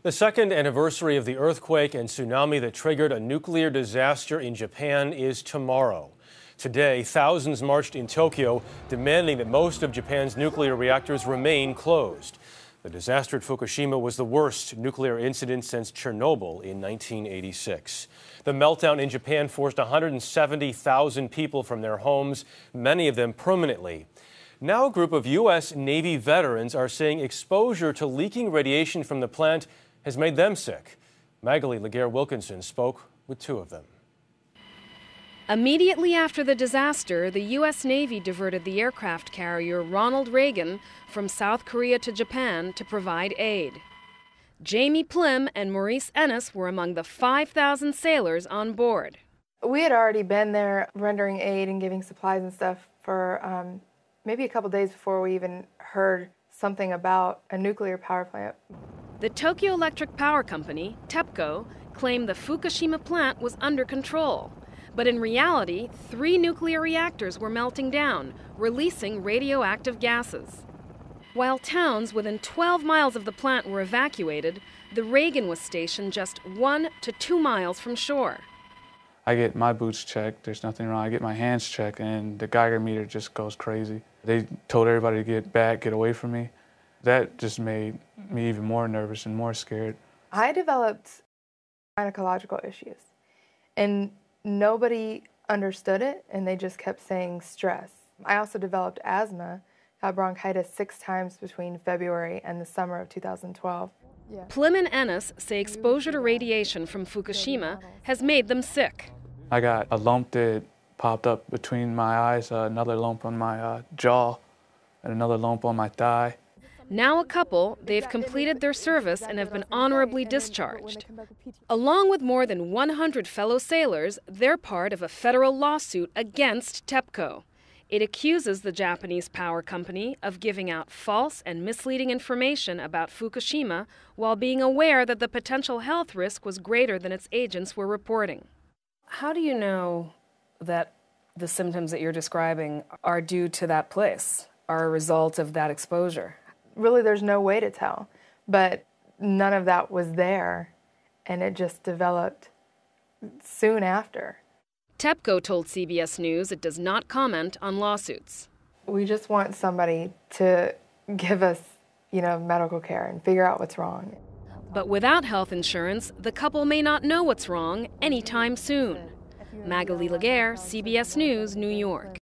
The second anniversary of the earthquake and tsunami that triggered a nuclear disaster in Japan is tomorrow. Today, thousands marched in Tokyo, demanding that most of Japan's nuclear reactors remain closed. The disaster at Fukushima was the worst nuclear incident since Chernobyl in 1986. The meltdown in Japan forced 170,000 people from their homes, many of them permanently. Now a group of U.S. Navy veterans are saying exposure to leaking radiation from the plant has made them sick. Magali Laguerre-Wilkinson spoke with two of them. Immediately after the disaster, the U.S. Navy diverted the aircraft carrier Ronald Reagan from South Korea to Japan to provide aid. Jamie Plim and Maurice Ennis were among the 5,000 sailors on board. We had already been there rendering aid and giving supplies and stuff for maybe a couple days before we even heard something about a nuclear power plant. The Tokyo Electric Power Company, TEPCO, claimed the Fukushima plant was under control. But in reality, 3 nuclear reactors were melting down, releasing radioactive gases. While towns within 12 miles of the plant were evacuated, the Reagan was stationed just 1 to 2 miles from shore. I get my boots checked, there's nothing wrong. I get my hands checked, and the Geiger meter just goes crazy. They told everybody to get back, get away from me. That just made me even more nervous and more scared. I developed gynecological issues, and nobody understood it, and they just kept saying stress. I also developed asthma, got bronchitis 6 times between February and the summer of 2012. Plim and Ennis say exposure to radiation from Fukushima has made them sick. I got a lump that popped up between my eyes, another lump on my jaw, and another lump on my thigh. Now a couple, they've completed their service and have been honorably discharged. Along with more than 100 fellow sailors, they're part of a federal lawsuit against TEPCO. It accuses the Japanese power company of giving out false and misleading information about Fukushima while being aware that the potential health risk was greater than its agents were reporting. How do you know that the symptoms that you're describing are due to that place, are a result of that exposure? Really, there's no way to tell, but none of that was there, and it just developed soon after. TEPCO told CBS News it does not comment on lawsuits. We just want somebody to give us, medical care and figure out what's wrong. But without health insurance, the couple may not know what's wrong anytime soon. Magali Laguerre, CBS News, New York.